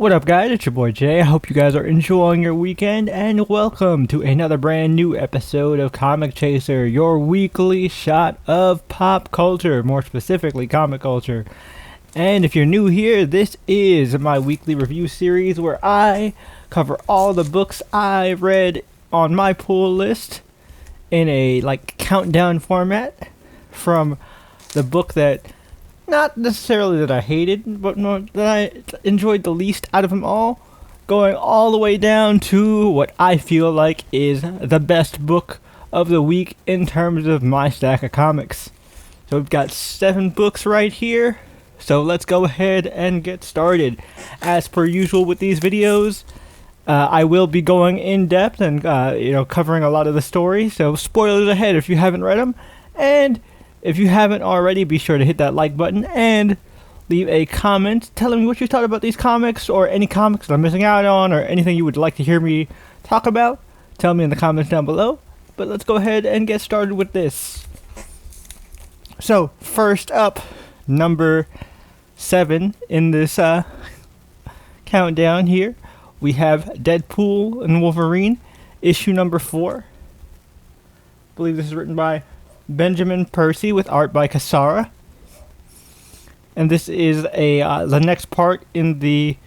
What up, guys? It's your boy Jay. I hope you guys are enjoying your weekend, and welcome to another brand new episode of Comic Chaser, your weekly shot of pop culture, more specifically comic culture. And if you're new here, this is my weekly review series where I cover all the books I read on my pull list in a countdown format from the book that not necessarily that I hated, but more that I enjoyed the least out of them all, going all the way down to what I feel like is the best book of the week in terms of my stack of comics. So we've got 7 books right here, so let's go ahead and get started. As per usual with these videos, I will be going in depth and covering a lot of the story, so spoilers ahead if you haven't read them, and if you haven't already, be sure to hit that like button and leave a comment telling me what you thought about these comics or any comics that I'm missing out on or anything you would like to hear me talk about. Tell me in the comments down below. But let's go ahead and get started with this. So, first up, number 7 in this countdown here, we have Deadpool and Wolverine, issue number 4. I believe this is written by Benjamin Percy with art by Cassara. And this is the next part in the,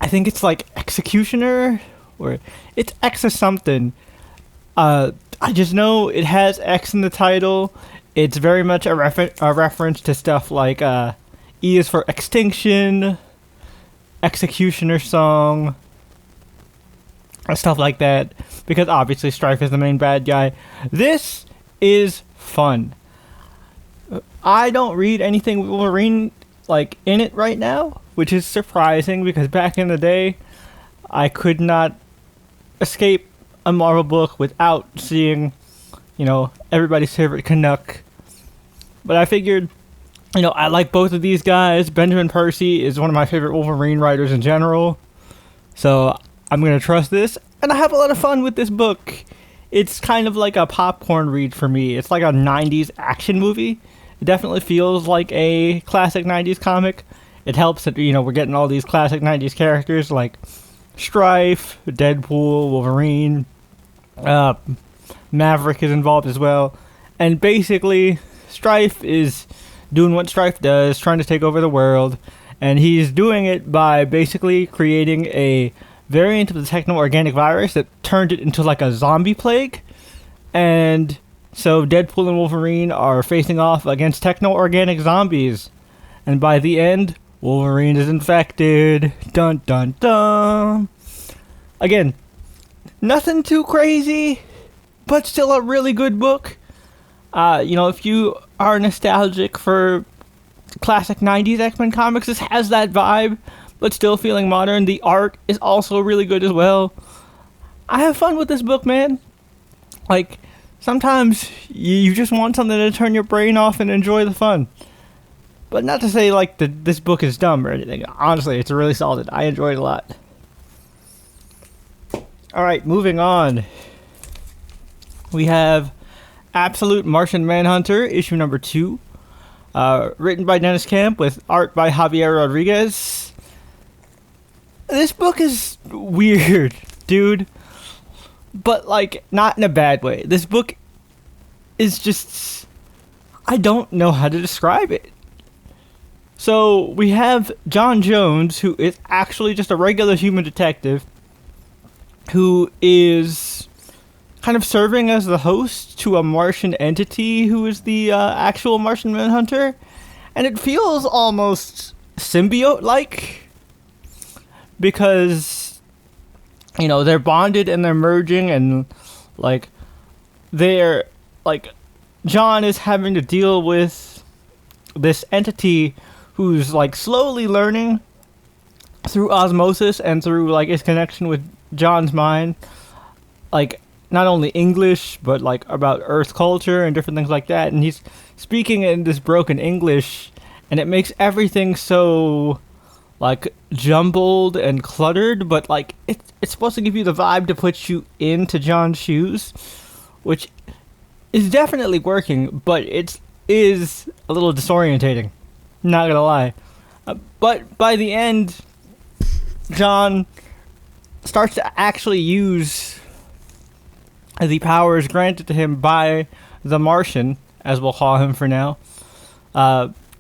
I think it's like Executioner, or it's X or something. I just know it has X in the title. It's very much a reference to stuff like E is for Extinction, Executioner Song, and stuff like that, because obviously Strife is the main bad guy. This is fun. I don't read anything with Wolverine in it right now, which is surprising because back in the day I could not escape a Marvel book without seeing, everybody's favorite Canuck. But I figured, I like both of these guys. Benjamin Percy is one of my favorite Wolverine writers in general, so I'm gonna trust this, and I have a lot of fun with this book. It's kind of like a popcorn read for me. It's like a 90s action movie. It definitely feels like a classic 90s comic. It helps that, we're getting all these classic 90s characters like Strife, Deadpool, Wolverine, Maverick is involved as well. And basically, Strife is doing what Strife does, trying to take over the world. And he's doing it by basically creating a variant of the techno-organic virus that turned it into like a zombie plague. And so Deadpool and Wolverine are facing off against techno-organic zombies. And by the end, Wolverine is infected. Dun dun dun. Again, nothing too crazy, but still a really good book. If you are nostalgic for classic 90s X-Men comics, this has that vibe, but still feeling modern. The art is also really good as well. I have fun with this book, man. Sometimes you just want something to turn your brain off and enjoy the fun. But not to say this book is dumb or anything. Honestly, it's really solid. I enjoyed it a lot. Alright, moving on. We have Absolute Martian Manhunter, issue number 2. Written by Dennis Camp with art by Javier Rodriguez. This book is weird, dude. But, not in a bad way. This book is just, I don't know how to describe it. So, we have John Jones, who is actually just a regular human detective, who is kind of serving as the host to a Martian entity who is the actual Martian Manhunter. And it feels almost symbiote-like, because they're bonded and they're merging, and John is having to deal with this entity who's slowly learning through osmosis and through his connection with John's mind, not only English but about Earth culture and different things like that. And he's speaking in this broken English, and it makes everything so jumbled and cluttered, but it's supposed to give you the vibe to put you into John's shoes, which is definitely working, but it is a little disorientating, not gonna lie. But by the end, John starts to actually use the powers granted to him by the Martian, as we'll call him for now,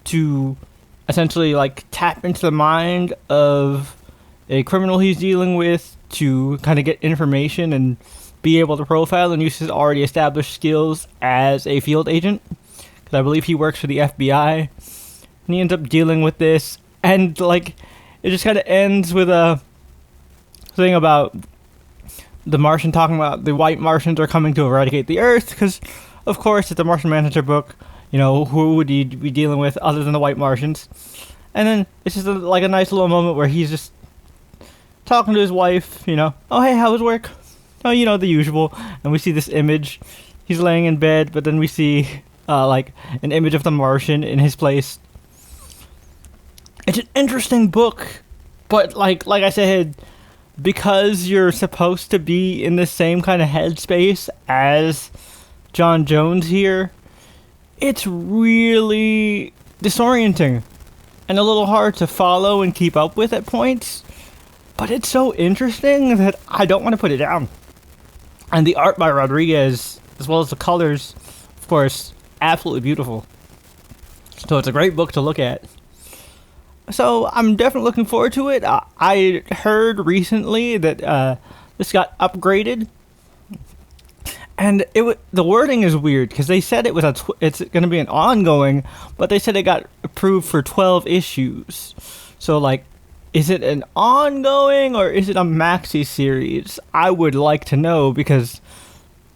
to essentially like tap into the mind of a criminal he's dealing with to kind of get information and be able to profile and use his already established skills as a field agent. Because I believe he works for the FBI. And he ends up dealing with this. And like, it just kind of ends with a thing about the Martian talking about the white Martians are coming to eradicate the Earth. Because, of course, it's a Martian Manhunter book. You know, who would he be dealing with other than the white Martians? And then it's just like a nice little moment where he's just talking to his wife, you know, oh, hey, how was work? Oh, you know, the usual. And we see this image. He's laying in bed, but then we see, like, an image of the Martian in his place. It's an interesting book, but, like I said, because you're supposed to be in the same kind of headspace as John Jones here, it's really disorienting and a little hard to follow and keep up with at points. But it's so interesting that I don't want to put it down. And the art by Rodriguez, as well as the colors, of course, absolutely beautiful. So it's a great book to look at. So I'm definitely looking forward to it. I heard recently that this got upgraded. And the wording is weird because they said it was it's going to be an ongoing, but they said it got approved for 12 issues. So like, is it an ongoing or is it a maxi series? I would like to know because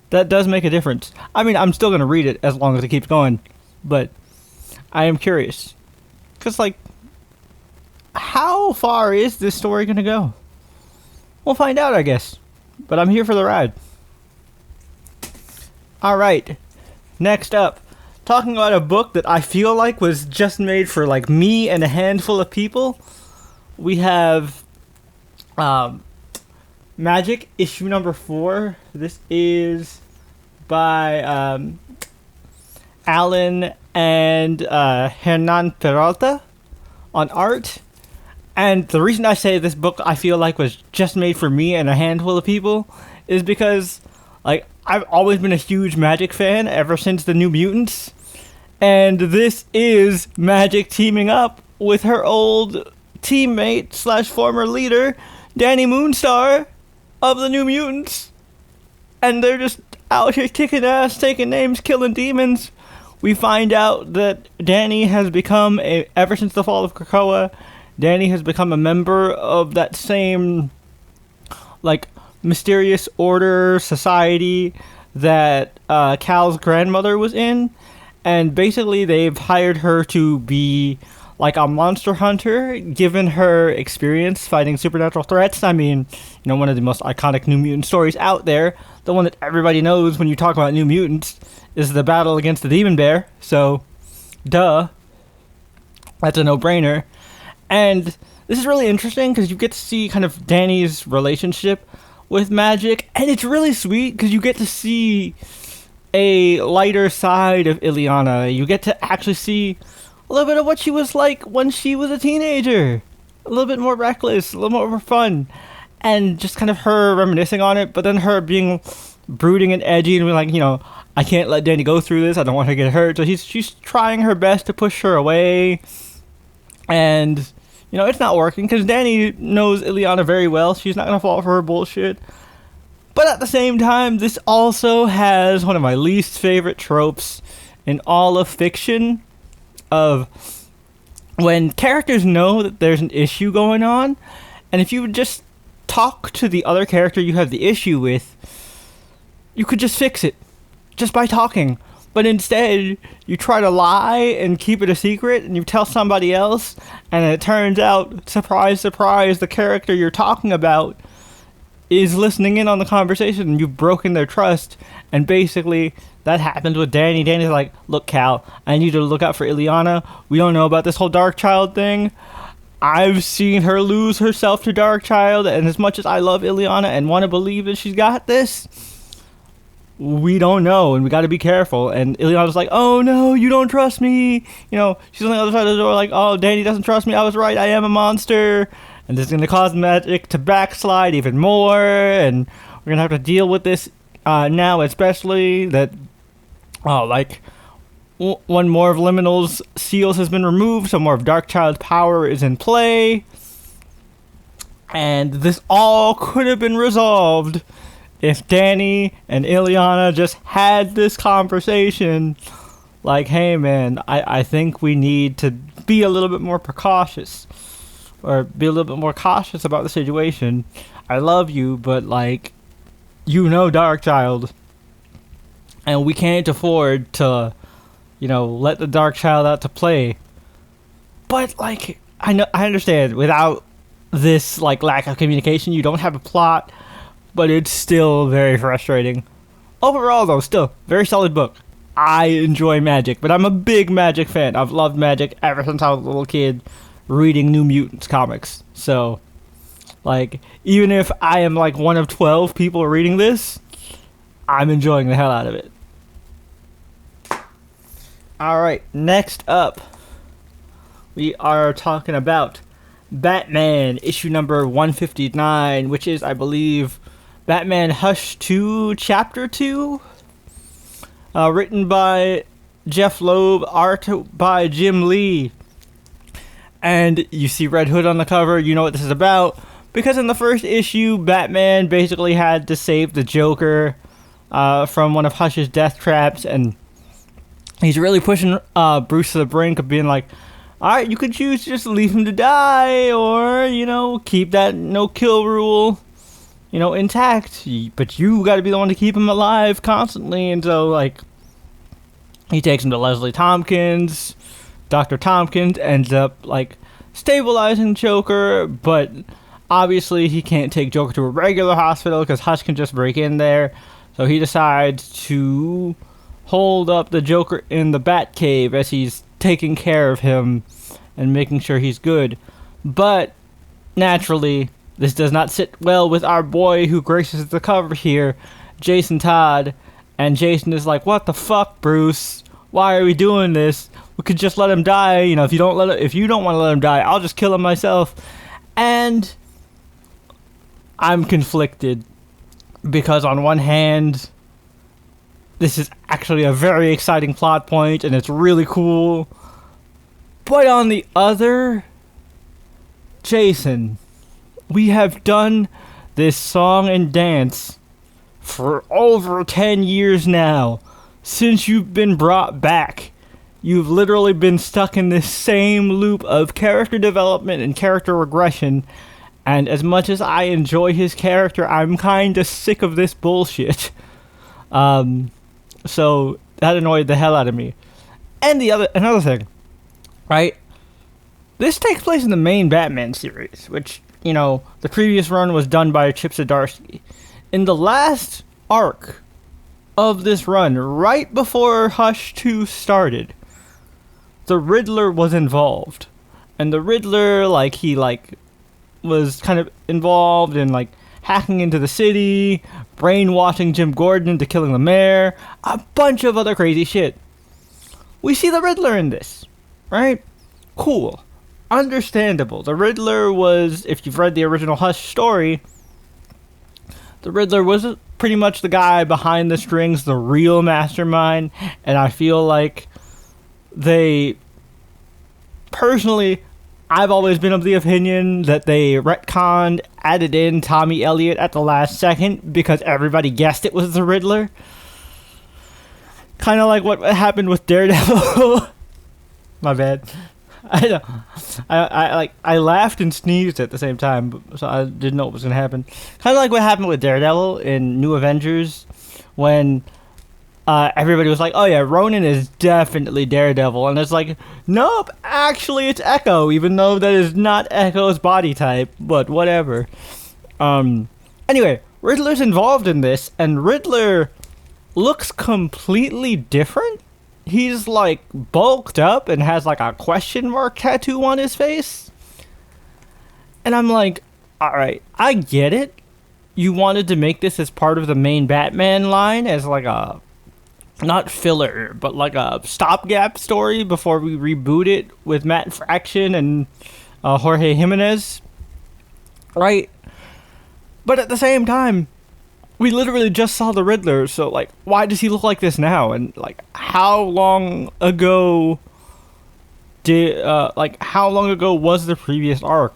that does make a difference. I mean, I'm still going to read it as long as it keeps going, but I am curious because like, how far is this story going to go? We'll find out, I guess, but I'm here for the ride. Alright, next up, talking about a book that I feel like was just made for like me and a handful of people, we have Magik, issue number 4. This is by Alan and Hernan Peralta on art. And the reason I say this book I feel like was just made for me and a handful of people is because like I've always been a huge Magik fan ever since the New Mutants, and this is Magik teaming up with her old teammate / former leader, Danny Moonstar of the New Mutants, and they're just out here kicking ass, taking names, killing demons. We find out that Danny has become ever since the fall of Krakoa, Danny has become a member of that same like mysterious order society that Cal's grandmother was in, and basically they've hired her to be like a monster hunter given her experience fighting supernatural threats. I mean, you know, one of the most iconic New Mutant stories out there, the one that everybody knows when you talk about New Mutants, is the battle against the Demon Bear, so duh, that's a no-brainer. And this is really interesting because you get to see kind of Danny's relationship with Magik, and it's really sweet because you get to see a lighter side of Illyana. You get to actually see a little bit of what she was like when she was a teenager. A little bit more reckless, a little more fun, and just kind of her reminiscing on it, but then her being brooding and edgy and being like, you know, I can't let Danny go through this, I don't want her to get hurt, so she's trying her best to push her away, and you know, it's not working because Danny knows Illyana very well. She's not going to fall for her bullshit. But at the same time, this also has one of my least favorite tropes in all of fiction of when characters know that there's an issue going on, and if you would just talk to the other character you have the issue with, you could just fix it just by talking. But instead, you try to lie and keep it a secret, and you tell somebody else, and it turns out, surprise, surprise, the character you're talking about is listening in on the conversation, and you've broken their trust. And basically, that happens with Danny. Danny's like, look, Cal, I need you to look out for Illyana. We don't know about this whole Darkchild thing. I've seen her lose herself to Darkchild, and as much as I love Illyana and want to believe that she's got this, we don't know, and we got to be careful. And Illyana's like, oh no, you don't trust me. You know, she's on the other side of the door like, oh, Danny doesn't trust me. I was right. I am a monster. and this is going to cause Magik to backslide even more, and we're going to have to deal with this now, especially that, one more of Liminal's seals has been removed, so more of Darkchild's power is in play, and this all could have been resolved if Danny and Ileana just had this conversation, like, hey man, I think we need to be a little bit more precautious, or be a little bit more cautious about the situation. I love you, but like, Darkchild, and we can't afford to, let the Darkchild out to play. But like, I understand, without this like lack of communication, you don't have a plot, but it's still very frustrating. Overall though, still very solid book. I enjoy Magik, but I'm a big Magik fan. I've loved Magik ever since I was a little kid reading New Mutants comics. So, like, even if I am like one of 12 people reading this, I'm enjoying the hell out of it. Alright, next up, we are talking about Batman issue number 159, which is, I believe, Batman Hush 2, Chapter 2? Written by Jeff Loeb, art by Jim Lee. And you see Red Hood on the cover, you know what this is about. Because in the first issue, Batman basically had to save the Joker from one of Hush's death traps, and he's really pushing Bruce to the brink of being like, alright, you could choose to just leave him to die, or, keep that no-kill rule, intact. But you gotta be the one to keep him alive constantly. And so, like, he takes him to Leslie Tompkins. Dr. Tompkins ends up, like, stabilizing Joker, but obviously he can't take Joker to a regular hospital because Hush can just break in there. So he decides to hold up the Joker in the Batcave as he's taking care of him and making sure he's good. But naturally, this does not sit well with our boy who graces the cover here, Jason Todd. And Jason is like, what the fuck, Bruce? Why are we doing this? We could just let him die. If you don't want to let him die, I'll just kill him myself. And I'm conflicted, because on one hand, this is actually a very exciting plot point and it's really cool. But on the other, Jason, we have done this song and dance for over 10 years now. Since you've been brought back, you've literally been stuck in this same loop of character development and character regression. And as much as I enjoy his character, I'm kinda sick of this bullshit. So that annoyed the hell out of me. And another thing, right? This takes place in the main Batman series, which, the previous run was done by Chip Zdarsky. In the last arc of this run, right before Hush 2 started, the Riddler was involved. And the Riddler, was kind of involved in, hacking into the city, brainwashing Jim Gordon into killing the mayor, a bunch of other crazy shit. We see the Riddler in this, right? Cool. Understandable. The Riddler was, if you've read the original Hush story, the Riddler was pretty much the guy behind the strings, the real mastermind, and I feel like personally, I've always been of the opinion that they retconned, added in Tommy Elliott at the last second because everybody guessed it was the Riddler. Kind of like what happened with Daredevil. My bad. I know. I laughed and sneezed at the same time, so I didn't know what was gonna happen. Kind of like what happened with Daredevil in New Avengers, when everybody was like, "Oh yeah, Ronan is definitely Daredevil," and it's like, "Nope, actually it's Echo," even though that is not Echo's body type. But whatever. Anyway, Riddler's involved in this, and Riddler looks completely different. He's bulked up and has a question mark tattoo on his face. And I'm like, alright, I get it. You wanted to make this as part of the main Batman line, as a, not filler, but a stopgap story before we reboot it with Matt Fraction and Jorge Jimenez. right? But at the same time, we literally just saw the Riddler, so like, why does he look like this now? And like, how long ago was the previous arc?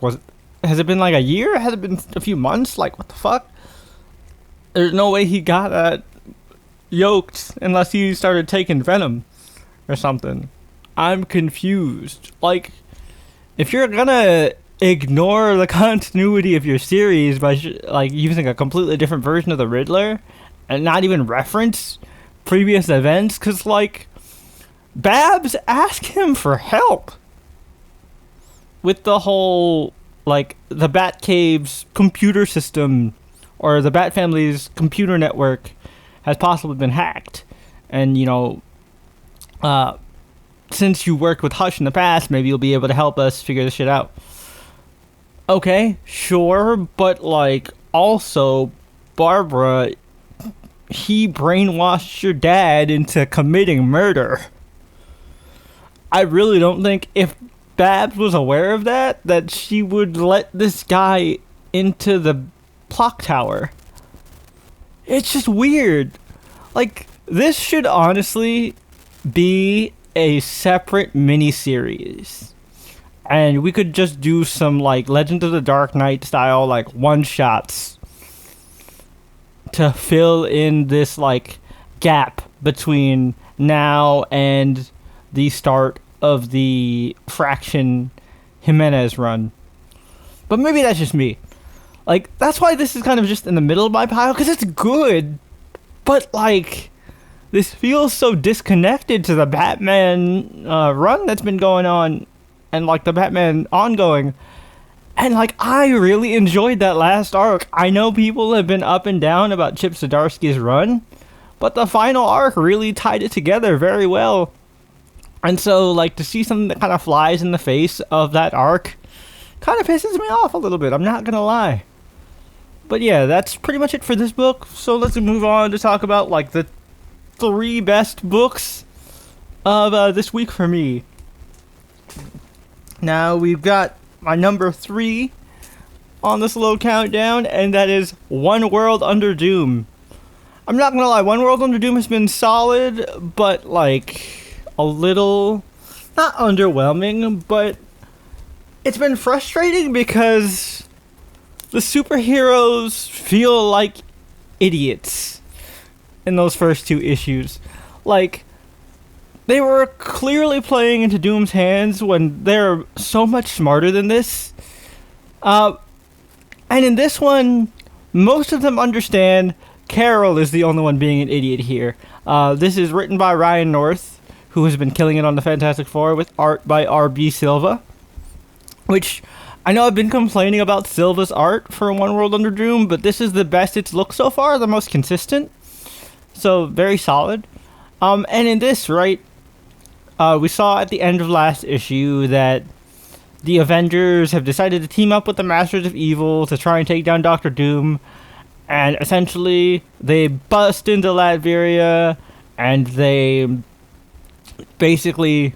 Has it been like a year? Has it been a few months? Like, what the fuck? There's no way he got that yoked unless he started taking venom or something. I'm confused. Like, if you're gonna ignore the continuity of your series by like using a completely different version of the Riddler and not even reference previous events, because like Babs asked him for help with the whole like the Batcave's computer system or the Bat family's computer network has possibly been hacked, and since you worked with Hush in the past, maybe you'll be able to help us figure this shit out. Okay, sure, but like, also, Barbara, he brainwashed your dad into committing murder. I really don't think if Babs was aware of that she would let this guy into the clock tower. It's just weird. Like, this should honestly be a separate miniseries. And we could just do some, like, Legend of the Dark Knight style, like, one-shots to fill in this, like, gap between now and the start of the Fraction Jimenez run. But maybe that's just me. Like, that's why this is kind of just in the middle of my pile, because it's good, but, like, this feels so disconnected to the Batman run that's been going on, and like the Batman ongoing. And like, I really enjoyed that last arc. I know people have been up and down about Chip Zdarsky's run, but the final arc really tied it together very well. And so like, to see something that kind of flies in the face of that arc kind of pisses me off a little bit, I'm not gonna lie. But yeah, that's pretty much it for this book. So let's move on to talk about like the 3 best books of this week for me. Now we've got my number 3 on this little countdown, and that is One World Under Doom. I'm not gonna lie, One World Under Doom has been solid, but like a little, not underwhelming, but it's been frustrating because the superheroes feel like idiots in those first 2 issues. Like, they were clearly playing into Doom's hands when they're so much smarter than this. And in this one, most of them understand Carol is the only one being an idiot here. This is written by Ryan North, who has been killing it on the Fantastic Four, with art by R.B. Silva. Which, I know I've been complaining about Silva's art for One World Under Doom, but this is the best it's looked so far, the most consistent. So, very solid. And in this, right, we saw at the end of last issue that the Avengers have decided to team up with the Masters of Evil to try and take down Doctor Doom. And essentially, they bust into Latveria, and they basically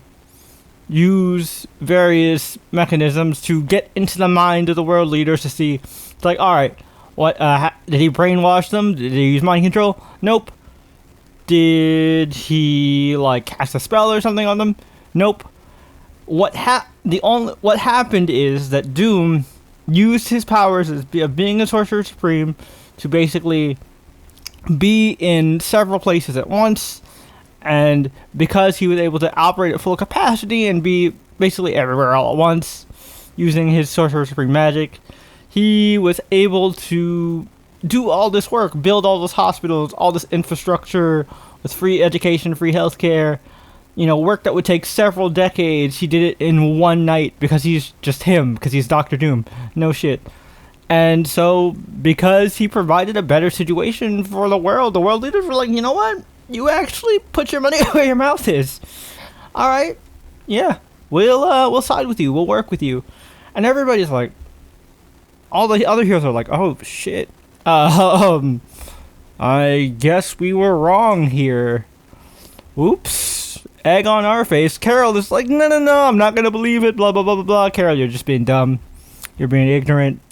use various mechanisms to get into the mind of the world leaders to see, it's like, alright, what, did he brainwash them? Did he use mind control? Nope. Did he like cast a spell or something on them? Nope. What happened is that Doom used his powers of being a Sorcerer Supreme to basically be in several places at once, and because he was able to operate at full capacity and be basically everywhere all at once using his Sorcerer Supreme magic, he was able to do all this work, build all those hospitals, all this infrastructure with free education, free healthcare, work that would take several decades. He did it in one night because he's just him, because he's Doctor Doom. No shit. And so, because he provided a better situation for the world leaders were like, you know what? You actually put your money where your mouth is. Alright, yeah, we'll side with you, we'll work with you. And everybody's like, all the other heroes are like, oh shit. I guess we were wrong here. Oops. Egg on our face. Carol is like, no, I'm not gonna believe it, blah, blah, blah, blah, blah. Carol, you're just being dumb. You're being ignorant.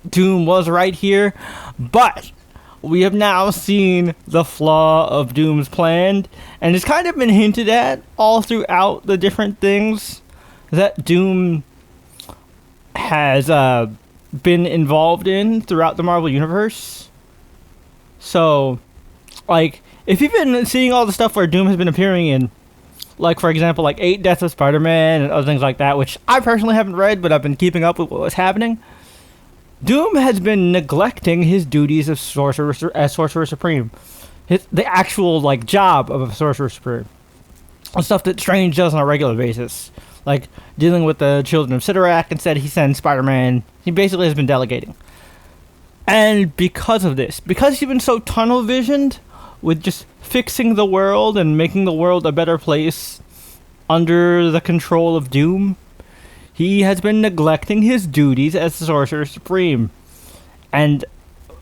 Doom was right here, but we have now seen the flaw of Doom's plan, and it's kind of been hinted at all throughout the different things that Doom has been involved in throughout the Marvel Universe. So, like, if you've been seeing all the stuff where Doom has been appearing in, like, for example, like 8 Deaths of Spider-Man and other things like that, which I personally haven't read, but I've been keeping up with what was happening, Doom has been neglecting his duties as Sorcerer Supreme. The actual, like, job of a Sorcerer Supreme. The stuff that Strange does on a regular basis. Like, dealing with the children of Sidorak. Instead, he sends Spider-Man. He basically has been delegating. And because of this, because he's been so tunnel-visioned with just fixing the world and making the world a better place under the control of Doom, he has been neglecting his duties as the Sorcerer Supreme. And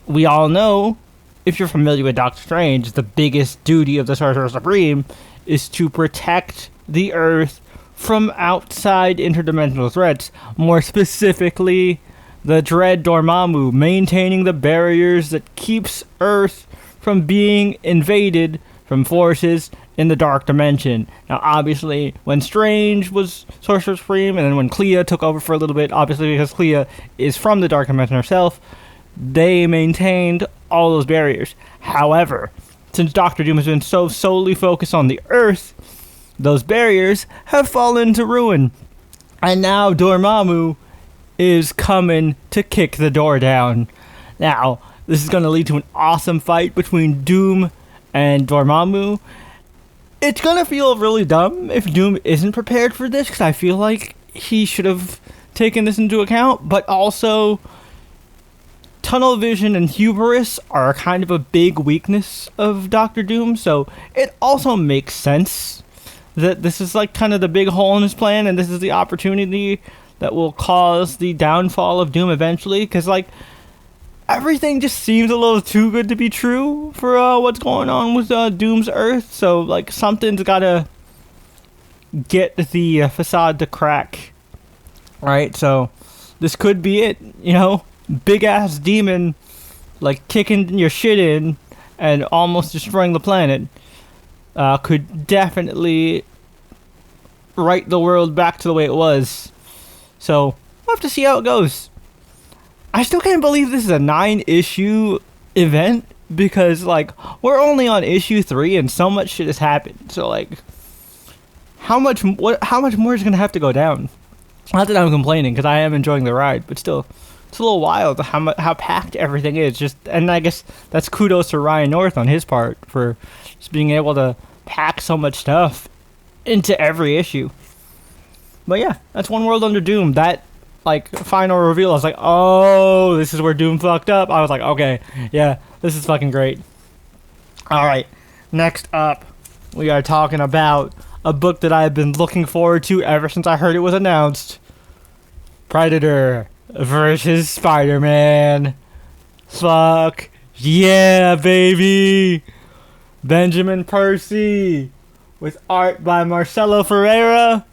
we all know, if you're familiar with Doctor Strange, the biggest duty of the Sorcerer Supreme is to protect the Earth from outside interdimensional threats. More specifically, the Dread Dormammu, maintaining the barriers that keeps Earth from being invaded from forces in the Dark Dimension. Now, obviously, when Strange was Sorcerer Supreme, and then when Clea took over for a little bit, obviously because Clea is from the Dark Dimension herself, they maintained all those barriers. However, since Doctor Doom has been so solely focused on the Earth, those barriers have fallen to ruin. And now Dormammu is coming to kick the door down. Now, this is going to lead to an awesome fight between Doom and Dormammu. It's going to feel really dumb if Doom isn't prepared for this, because I feel like he should have taken this into account, but also tunnel vision and hubris are kind of a big weakness of Doctor Doom, so it also makes sense that this is like kind of the big hole in his plan, and this is the opportunity that will cause the downfall of Doom eventually, because like everything just seems a little too good to be true for what's going on with Doom's Earth. So, like, something's gotta get the facade to crack. Right? So, this could be it. You know? Big-ass demon, like, kicking your shit in and almost destroying the planet. Could definitely right the world back to the way it was. So, we'll have to see how it goes. I still can't believe this is a 9-issue event, because, like, we're only on issue 3 and so much shit has happened. So, like, how much more is going to have to go down? Not that I'm complaining, because I am enjoying the ride, but still, it's a little wild how packed everything is. Just, and I guess that's kudos to Ryan North on his part for just being able to pack so much stuff into every issue. But yeah, that's One World Under Doom. That, like, final reveal, I was like, oh, this is where Doom fucked up. I was like, okay, yeah, this is fucking great. Alright, next up, we are talking about a book that I've been looking forward to ever since I heard it was announced. Predator versus Spider-Man. Fuck yeah, baby! Benjamin Percy, with art by Marcelo Ferreira.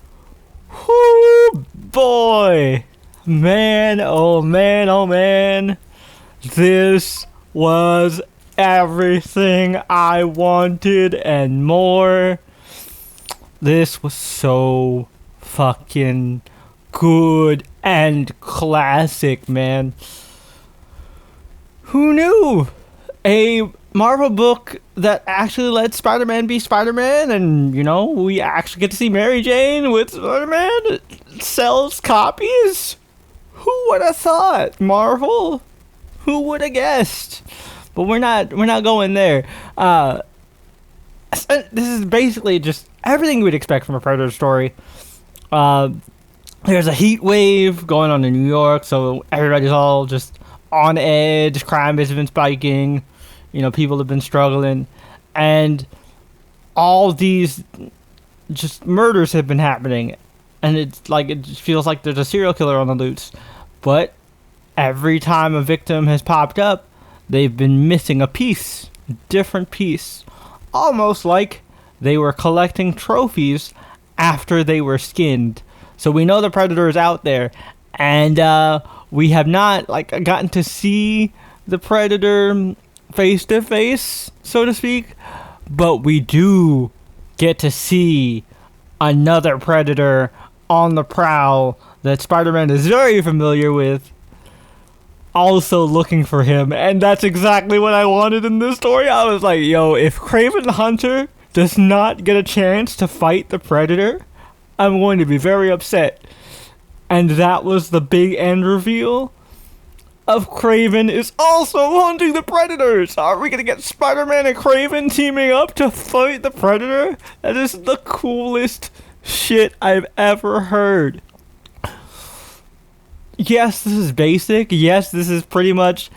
Whoo, boy! Man, oh man, oh man. This was everything I wanted and more. This was so fucking good and classic, man. Who knew? A Marvel book that actually let Spider-Man be Spider-Man, and, you know, we actually get to see Mary Jane with Spider-Man. It sells copies? Who would have thought? Marvel? Who would have guessed? But we're not going there. This is basically just everything you would expect from a Predator story. There's a heat wave going on in New York, so everybody's all just on edge. Crime has been spiking. You know, people have been struggling. And all these just murders have been happening. And it's like, it just feels like there's a serial killer on the loose. But every time a victim has popped up, they've been missing a piece. Different piece. Almost like they were collecting trophies after they were skinned. So we know the Predator is out there. And We have not like gotten to see the Predator face to face, so to speak, but we do get to see another Predator on the prowl that Spider-Man is very familiar with, also looking for him, and that's exactly what I wanted in this story. I was like, yo, if Kraven the Hunter does not get a chance to fight the Predator, I'm going to be very upset. And that was the big end reveal of Kraven is also hunting the Predators. Are we going to get Spider-Man and Kraven teaming up to fight the Predator? That is the coolest shit I've ever heard. Yes, this is basic. Yes, this is pretty much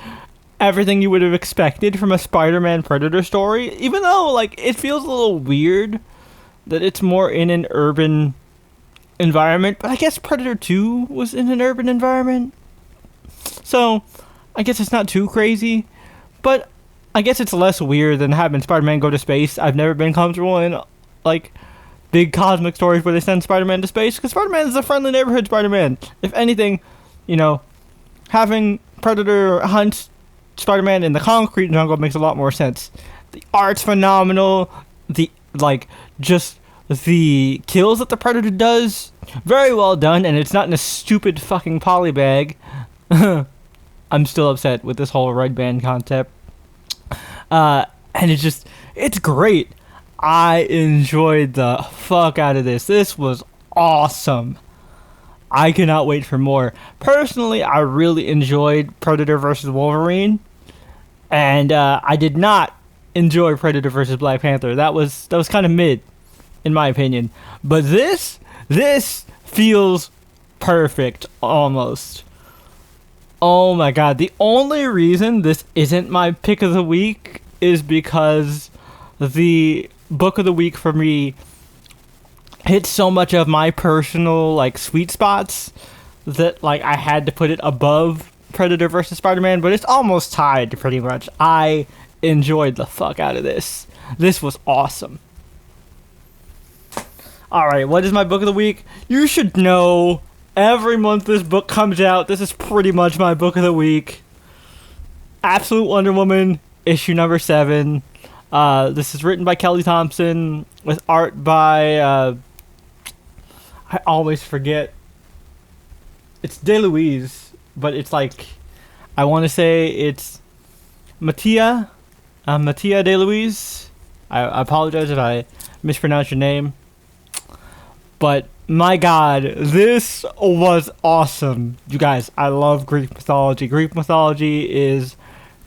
everything you would have expected from a Spider-Man Predator story. Even though, like, it feels a little weird that it's more in an urban environment. But I guess Predator 2 was in an urban environment. So, I guess it's not too crazy. But I guess it's less weird than having Spider-Man go to space. I've never been comfortable in, like, big cosmic stories where they send Spider-Man to space. Because Spider-Man is a friendly neighborhood Spider-Man. If anything, you know, having Predator hunt Spider-Man in the concrete jungle makes a lot more sense. The art's phenomenal. Just the kills that the Predator does, very well done, and it's not in a stupid fucking poly bag. I'm still upset with this whole red band concept. And it's great. I enjoyed the fuck out of this. This was awesome. I cannot wait for more. Personally, I really enjoyed Predator vs. Wolverine, and I did not enjoy Predator vs. Black Panther. That was kind of mid, in my opinion. But this feels perfect, almost. Oh my god, the only reason this isn't my pick of the week is because the book of the week for me hits so much of my personal, like, sweet spots that, like, I had to put it above Predator vs. Spider-Man, but it's almost tied, pretty much. I enjoyed the fuck out of this. This was awesome. Alright, what is my book of the week? You should know, every month this book comes out, this is pretty much my book of the week. Absolute Wonder Woman, issue number 7. This is written by Kelly Thompson, with art by, I always forget. It's DeLuise, but it's like, I want to say it's Mattia DeLuise. I apologize if I mispronounce your name. But my god, this was awesome. You guys, I love Greek mythology. Greek mythology is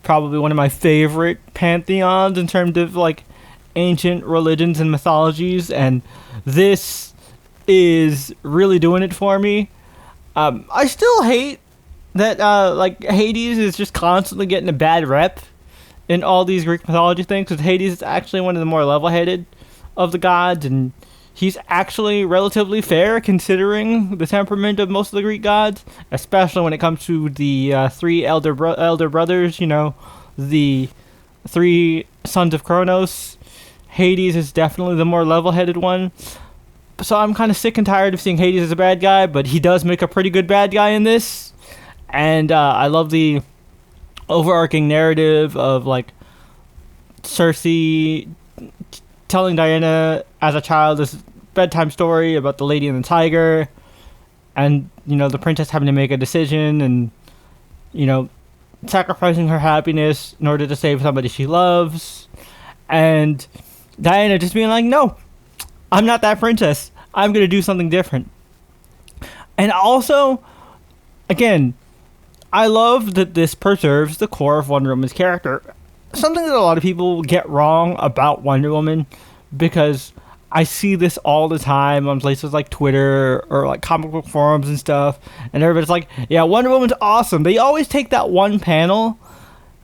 probably one of my favorite pantheons in terms of, like, ancient religions and mythologies, and this is really doing it for me. I still hate that like Hades is just constantly getting a bad rep in all these Greek mythology things, because Hades is actually one of the more level-headed of the gods, and he's actually relatively fair considering the temperament of most of the Greek gods, especially when it comes to the 3 elder brothers, you know, the 3 sons of Kronos. Hades is definitely the more level-headed one. So I'm kind of sick and tired of seeing Hades as a bad guy, but he does make a pretty good bad guy in this. And I love the overarching narrative of, like, Cersei telling Diana as a child this bedtime story about the Lady and the Tiger, and, you know, the princess having to make a decision and, you know, sacrificing her happiness in order to save somebody she loves, and Diana just being like, no, I'm not that princess. I'm going to do something different. And also, again, I love that this preserves the core of Wonder Woman's character. Something that a lot of people get wrong about Wonder Woman, because I see this all the time on places like Twitter or like comic book forums and stuff, and everybody's like, yeah, Wonder Woman's awesome. They always take that one panel.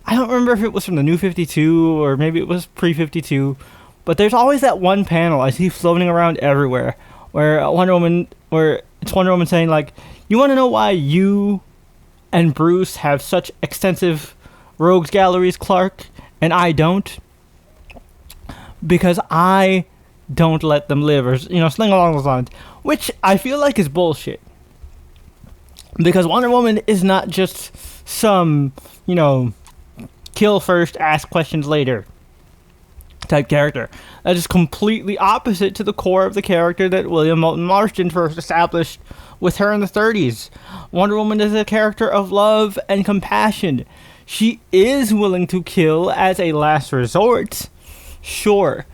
I don't remember if it was from the New 52 or maybe it was pre-52, but there's always that one panel I see floating around everywhere where it's Wonder Woman saying, like, you want to know why you and Bruce have such extensive rogues galleries, Clark, and I don't? Because I don't let them live, or, you know, something along those lines, which I feel like is bullshit. Because Wonder Woman is not just some, kill first, ask questions later type character. That is completely opposite to the core of the character that William Moulton Marston first established with her in the 30s. Wonder Woman is a character of love and compassion. She is willing to kill as a last resort, sure,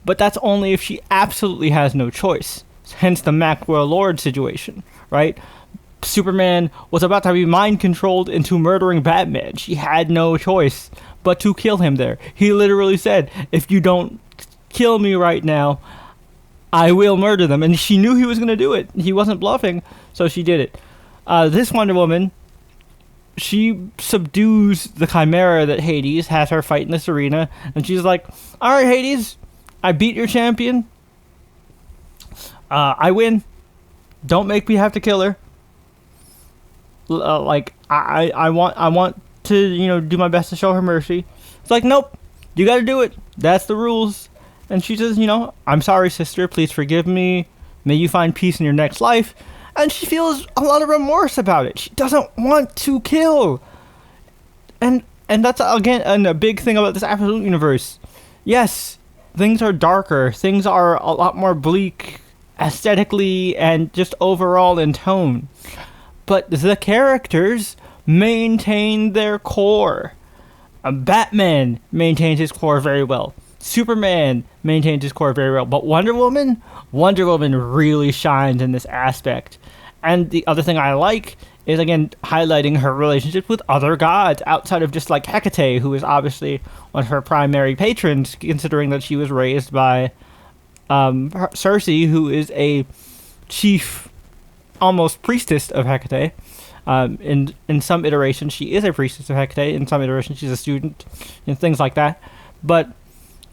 but that's only if she absolutely has no choice. Hence the Maxwell Lord situation, right? Superman was about to be mind controlled into murdering Batman. She had no choice but to kill him there. He literally said, if you don't kill me right now, I will murder them. And she knew he was going to do it. He wasn't bluffing, so she did it. This Wonder Woman, she subdues the chimera that Hades has her fight in this arena. And she's like, all right, Hades, I beat your champion. I win. Don't make me have to kill her. I want to, do my best to show her mercy. It's like, nope, you gotta do it. That's the rules. And she says, I'm sorry, sister. Please forgive me. May you find peace in your next life. And she feels a lot of remorse about it. She doesn't want to kill. And that's, again, a big thing about this absolute universe. Yes, things are darker. Things are a lot more bleak aesthetically and just overall in tone. But the characters maintain their core. Batman maintains his core very well. Superman maintains his core very well. But Wonder Woman really shines in this aspect. And the other thing I like is, again, highlighting her relationship with other gods outside of just like Hecate, who is obviously one of her primary patrons, considering that she was raised by Cersei, who is a chief, almost priestess of Hecate. In some iterations, she is a priestess of Hecate. In some iterations, she's a student, and things like that. But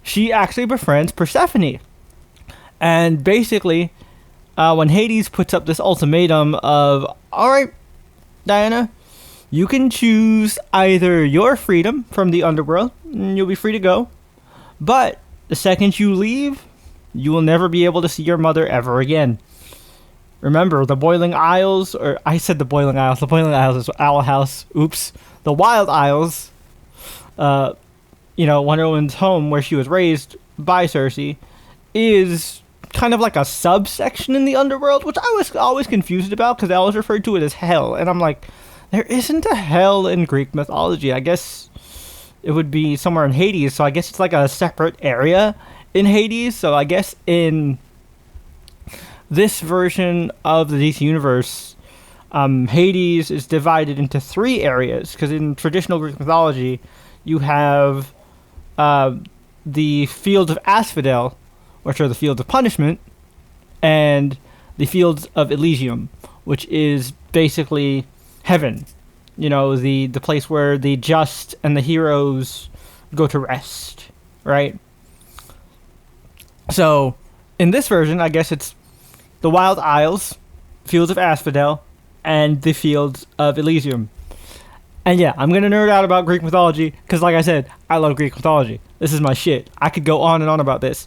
she actually befriends Persephone. And basically, when Hades puts up this ultimatum of, all right, Diana, you can choose either your freedom from the underworld, and you'll be free to go. But the second you leave, you will never be able to see your mother ever again. Remember, the Boiling Isles, or I said the Boiling Isles is Owl House, oops. The Wild Isles, Wonder Woman's home where she was raised by Cersei, is kind of like a subsection in the underworld, which I was always confused about because I always referred to it as hell. And I'm like, there isn't a hell in Greek mythology. I guess it would be somewhere in Hades, so I guess it's like a separate area in Hades. So I guess in this version of the DC Universe, Hades is divided into 3 areas, because in traditional Greek mythology, you have the Fields of Asphodel, which are the Fields of Punishment, and the Fields of Elysium, which is basically heaven. The place where the just and the heroes go to rest, right? So, in this version, I guess it's the Wild Isles, Fields of Asphodel, and the Fields of Elysium. And yeah, I'm going to nerd out about Greek mythology, because like I said, I love Greek mythology. This is my shit. I could go on and on about this.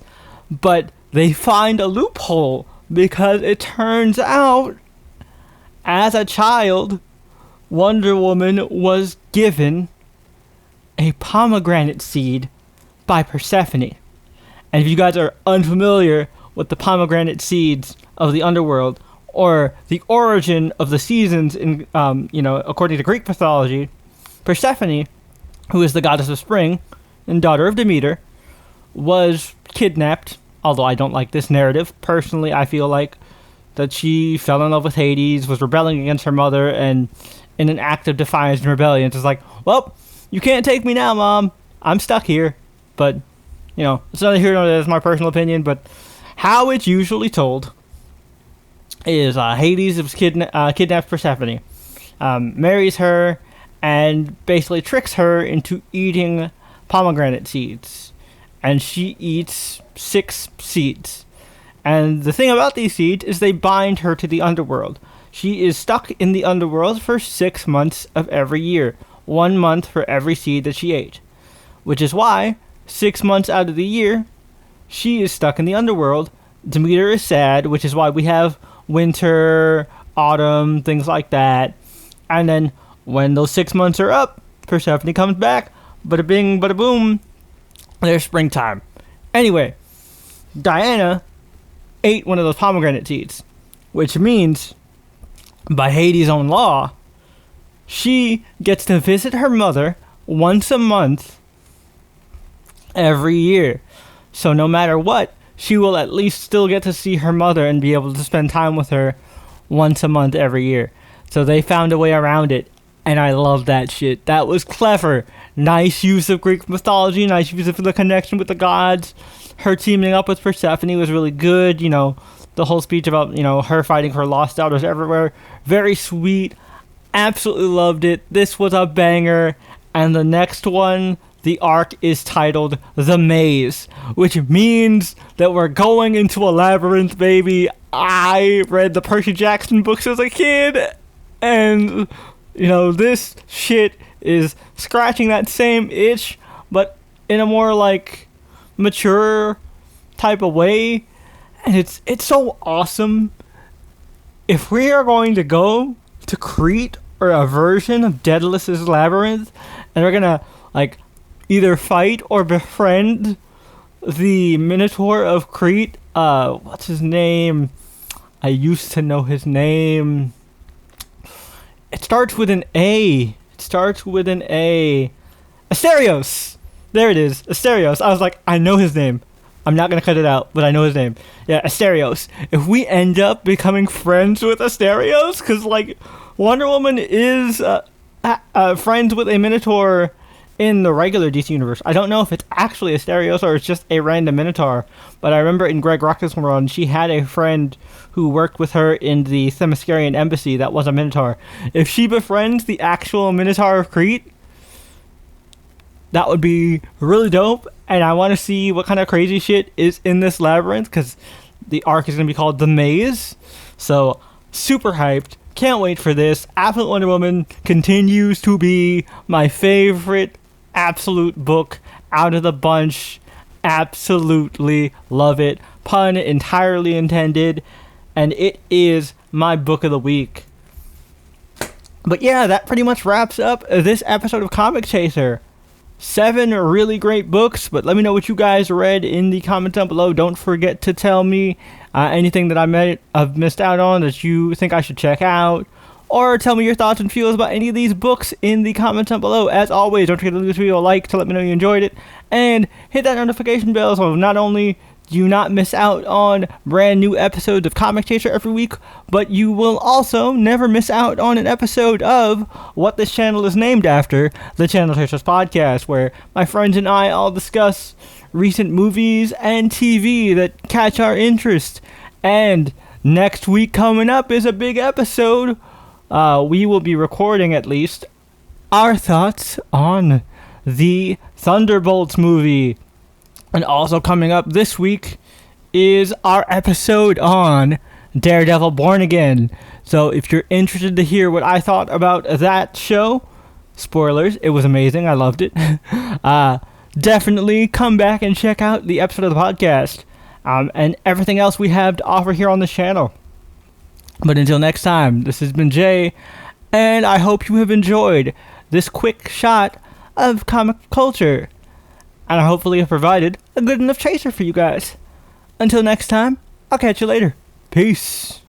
But they find a loophole, because it turns out, as a child, Wonder Woman was given a pomegranate seed by Persephone. And if you guys are unfamiliar with the pomegranate seeds of the underworld, or the origin of the seasons in, according to Greek mythology, Persephone, who is the goddess of spring and daughter of Demeter, was kidnapped. Although I don't like this narrative. Personally, I feel like that she fell in love with Hades, was rebelling against her mother, and in an act of defiance and rebellion, it's like, well, you can't take me now, Mom. I'm stuck here. But, it's not here nor there. That's my personal opinion, but how it's usually told is Hades was kidnaps Persephone, marries her, and basically tricks her into eating pomegranate seeds. And she eats 6 seeds. And the thing about these seeds is they bind her to the underworld. She is stuck in the underworld for 6 months of every year. 1 month for every seed that she ate. Which is why, 6 months out of the year, she is stuck in the underworld. Demeter is sad, which is why we have winter, autumn, things like that. And then when those 6 months are up, Persephone comes back. Bada bing, bada boom. There's springtime. Anyway, Diana ate one of those pomegranate seeds, which means, by Hades' own law, she gets to visit her mother once a month every year. So no matter what, she will at least still get to see her mother and be able to spend time with her once a month every year. So they found a way around it, and I love that shit. That was clever. Nice use of Greek mythology, nice use of the connection with the gods. Her teaming up with Persephone was really good. You know, the whole speech about, you know, her fighting for lost daughters everywhere. Very sweet. Absolutely loved it. This was a banger. And the next one, the arc is titled The Maze, which means that we're going into a labyrinth, baby. I read the Percy Jackson books as a kid, and, you know, this shit is scratching that same itch, but in a more, like, mature type of way. And it's so awesome. If we are going to go to Crete, or a version of Daedalus's Labyrinth, and we're gonna, like, either fight or befriend the Minotaur of Crete. What's his name? I used to know his name. It starts with an A. Asterios! There it is. Asterios. I was like, I know his name. I'm not going to cut it out, but I know his name. Yeah, Asterios. If we end up becoming friends with Asterios, because, like, Wonder Woman is friends with a Minotaur in the regular DC universe. I don't know if it's actually Asterios or it's just a random Minotaur, but I remember in Greg Rucka's run, she had a friend who worked with her in the Themyscirian embassy that was a Minotaur. If she befriends the actual Minotaur of Crete, that would be really dope, and I want to see what kind of crazy shit is in this labyrinth, because the arc is going to be called The Maze. So, super hyped. Can't wait for this. Absolute Wonder Woman continues to be my favorite absolute book out of the bunch. Absolutely love it. Pun entirely intended. And it is my book of the week. But yeah, that pretty much wraps up this episode of Comic Chaser. 7 really great books, but let me know what you guys read in the comments down below. Don't forget to tell me anything that I might have missed out on that you think I should check out, or tell me your thoughts and feels about any of these books in the comments down below. As always, don't forget to leave this video a like to let me know you enjoyed it, and hit that notification bell so not only do you not miss out on brand new episodes of Comic Chaser every week, but you will also never miss out on an episode of what this channel is named after, the Channel Chasers Podcast, where my friends and I all discuss recent movies and TV that catch our interest. And next week coming up is a big episode. We will be recording, at least, our thoughts on the Thunderbolts movie. And also coming up this week is our episode on Daredevil Born Again. So if you're interested to hear what I thought about that show, spoilers, it was amazing. I loved it. Definitely come back and check out the episode of the podcast and everything else we have to offer here on this channel. But until next time, this has been Jay, and I hope you have enjoyed this quick shot of comic culture. And I hopefully have provided a good enough chaser for you guys. Until next time, I'll catch you later. Peace.